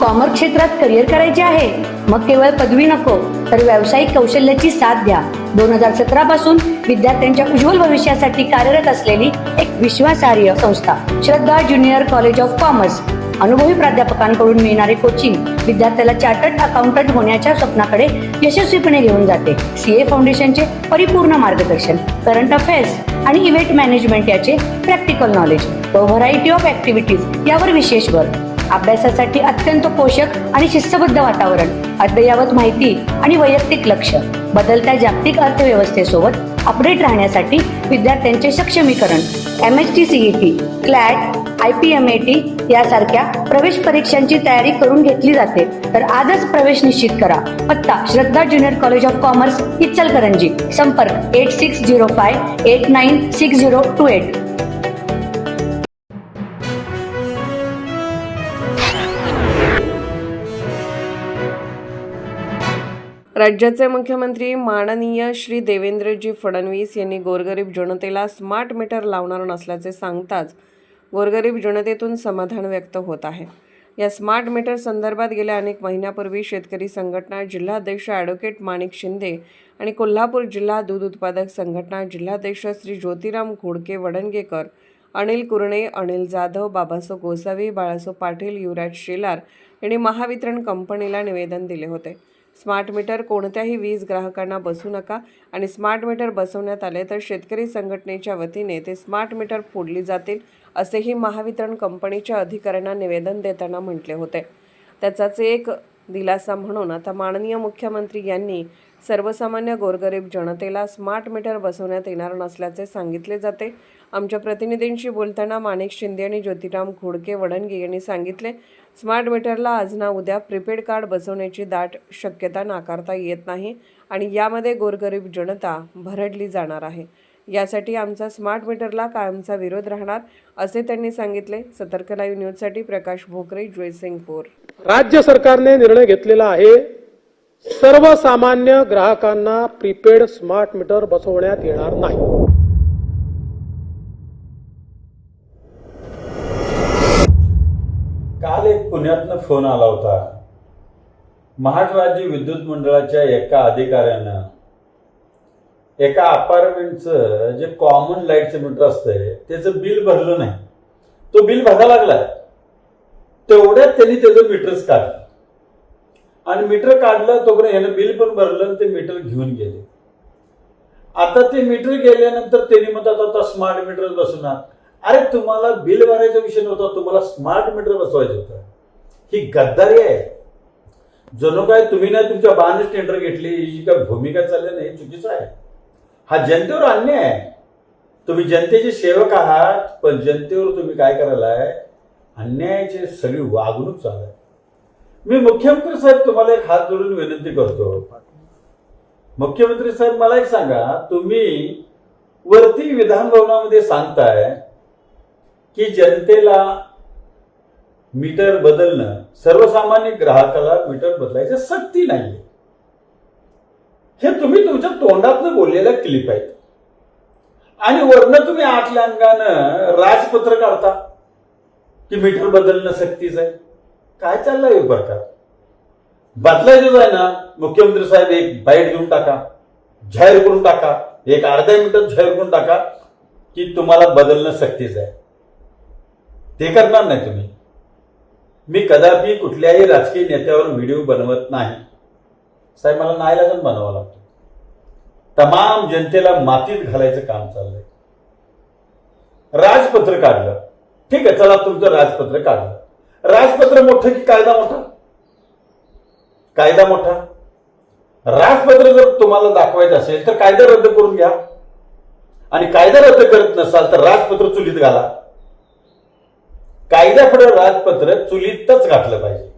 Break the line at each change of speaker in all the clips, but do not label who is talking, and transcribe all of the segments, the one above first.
Commerce क्षेत्रात career करायचे आहे? मग केवळ पदवी नको तर व्यावसायिक कौशल्याची साथ द्या. 2017 पासून विद्यार्थ्यांच्या उज्ज्वल भविष्यासाठी कार्यरत असलेली एक विश्वासार्ह संस्था श्रद्धा ज्युनियर कॉलेज ऑफ कॉमर्स. अनुभवी प्राध्यापकांकडून मिळणारे कोचिंग विद्यार्थ्याला चार्टर्ड अकाउंटंट होण्याच्या स्वप्नाकडे यशस्वीपणे घेऊन जाते. सीए फाउंडेशनचे परिपूर्ण मार्गदर्शन, करंट अफेअर्स आणि इव्हेंट मॅनेजमेंट याचे प्रॅक्टिकल नॉलेज व व्हरायटी ऑफ ऍक्टिव्हिटीज यावर विशेष भर. अभ्यासासाठी अत्यंत पोषक आणि शिस्तबद्ध वातावरण, अद्ययावत माहिती आणि वैयक्तिक लक्ष. बदलत्या जागतिक अर्थव्यवस्थेसोबत अपडेट राहण्यासाठी विद्यार्थ्यांचे सक्षमीकरण. MHT CET, CLAT, IPMAT यासारख्या प्रवेश परीक्षांची तयारी करून घेतली जाते. तर आजच प्रवेश निश्चित करा. पत्ता Shraddha junior college of commerce, Ichalkaranji. संपर्क 8605896028.
राज्याचे मुख्यमंत्री माननीय श्री देवेंद्रजी फडणवीस यांनी गोरगरीब जनतेला स्मार्ट मीटर लावणार नसल्याचे सांगताच गोरगरीब जनतेतून समाधान व्यक्त होत आहे. या स्मार्ट मीटर संदर्भात गेल्या अनेक महिन्यापूर्वी शेतकरी संघटना जिल्हाध्यक्ष ॲडव्होकेट माणिक शिंदे आणि कोल्हापूर जिल्हा दूध उत्पादक संघटना जिल्हाध्यक्ष श्री ज्योतिराम घोडके वडणगेकर, अनिल कुरणे, अनिल जाधव, बाबासो गोसावी, बाळासो पाटील, युवराज शेलार यांनी महावितरण कंपनीला निवेदन दिले होते. स्मार्ट मीटर कोणत्याही वीज ग्राहकांना बसू नका आणि स्मार्ट मीटर बसवण्यात आले तर शेतकरी संघटनेच्या वतीने ते स्मार्ट मीटर फोडली जातील असेही महावितरण कंपनीच्या अधिकाऱ्यांना निवेदन देताना म्हटले होते. त्याचाच एक दिलासा म्हणून आता माननीय मुख्यमंत्री यांनी सर्वसामान्य गोरगरीब जनतेला स्मार्ट मीटर बसवण्यात येणार नसल्याचे सांगितले जाते. आमच्या प्रतिनिधींशी बोलताना माणिक शिंदे आणि ज्योतिराम घोडके वडणगे यांनी सांगितले, स्मार्ट मीटरला आज ना उद्या प्रीपेड कार्ड बसवण्याची दाट शक्यता नाकारता येत नाही आणि यामध्ये गोरगरीब जनता भरडली जाणार आहे. यासाठी आमचा स्मार्ट मीटरला कायमचा विरोध राहणार असे त्यांनी सांगितले. सतर्क लाईव्ह न्यूजसाठी प्रकाश भोकरे, जयसिंगपूर.
राज्य सरकारने निर्णय घेतलेला आहे, सर्वसामान्य ग्राहकांना प्रीपेड स्मार्ट मीटर बसवण्यात येणार नाही.
काल एक पुण्यातनं फोन आला होता. महाराष्ट्र राज्य विद्युत मंडळाच्या एका अधिकाऱ्यानं एका अपार्टमेंटचं जे कॉमन लाईटचं मीटर असतंय त्याचं बिल भरलं नाही. तो बिल भरायला लागलाय तेवढ्यात त्यांनी त्याचं मीटरच काढलं आणि मीटर काढलं तोपर्यंत यानं बिल पण भरलं आणि ते मीटर घेऊन गेले. आता ते मीटर गेल्यानंतर त्यांनी म्हणतात आता स्मार्ट मीटर बसवणार. अरे तुम्हाला बिल भरायचा विषय नव्हता, तुम्हाला स्मार्ट मीटर बसवायचं होतं. ही गद्दारी आहे. जणू काय तुम्ही नाही तुमच्या बांधच टेंडर घेतली, ही काय भूमिका चालली नाही, चुकीचं आहे. हा जनतेवर अन्याय आहे. तुम्ही जनतेचे सेवक आहात पण जनतेवर तुम्ही काय करायलाय, अन्यायाची सगळी वागणूक चालू आहे. मी मुख्यमंत्री साहेब तुम्हाला एक हात जोडून विनंती करतो. मुख्यमंत्री साहेब मला एक सांगा, तुम्ही वरती विधान भवनामध्ये सांगताय की जनतेला मीटर बदलणं, सर्वसामान्य ग्राहकाला मीटर बदलायची सक्ती नाहीये. हे तुम्ही तुमच्या तोंडातनं बोललेल्या क्लिप आहेत आणि वरनं तुम्ही आतल्या अंगानं राजपत्र काढता की मीटर बदलणं सक्तीचं आहे. काय चाललंय हे प्रकार? बदलायचंच आहे ना मुख्यमंत्री साहेब, एक बाईट देऊन टाका, जाहीर करून टाका, एक अर्ध्या मिनिटात जाहीर करून टाका की तुम्हाला बदलणं सक्तीचं आहे. ते करणार नाही तुम्ही. मी कदापि कुठल्याही राजकीय नेत्यावर व्हिडिओ बनवत नाही साहेब, मला नाईलाजाने बनवावं लागतो. तमाम जनतेला मातीत घालायचं काम चाललंय. राजपत्र काढलं, ठीक आहे, चला तुमचं राजपत्र काढलं. राजपत्र मोठं की कायदा मोठा? कायदा मोठा. राजपत्र जर तुम्हाला दाखवायचं असेल तर कायदा रद्द करून घ्या आणि कायदा रद्द करत नसाल तर राजपत्र चुलीत घाला. कायद्यापुढे राजपत्र चुलीतच घातलं पाहिजे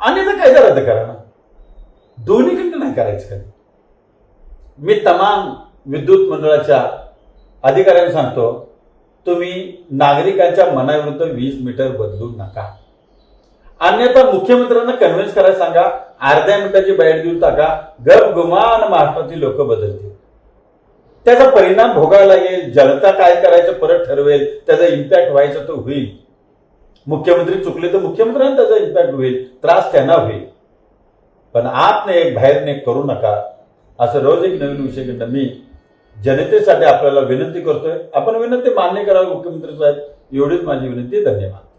आणि तर कायदा रद्द करा ना. दोन्हीकडे नाही करायचं कधी. मी तमाम विद्युत मंडळाच्या अधिकाऱ्यांना सांगतो, तुम्ही नागरिकांच्या मनाविरुद्ध वीज मीटर बदलू नका. अन्यथा मुख्यमंत्र्यांना कन्व्हिन्स करायला सांगा, अर्ध्या मिनिटाची बाईट देऊन टाका, गप गुमान महाराष्ट्रातील लोक बदलतील. त्याचा परिणाम भोगायला येईल. जनता काय करायचं परत ठरवेल, त्याचा इम्पॅक्ट व्हायचा तो होईल. मुख्यमंत्री चुकले तर मुख्यमंत्र्यांना त्याचा इम्पॅक्ट होईल, त्रास त्यांना होईल. पण आपने एक बाहेरने एक करू नका. असं रोज एक नवीन विषय घेणं मी जनतेसाठी आपल्याला विनंती करतोय. आपण विनंती मान्य करावी मुख्यमंत्री साहेब, एवढीच माझी विनंती. धन्यवाद.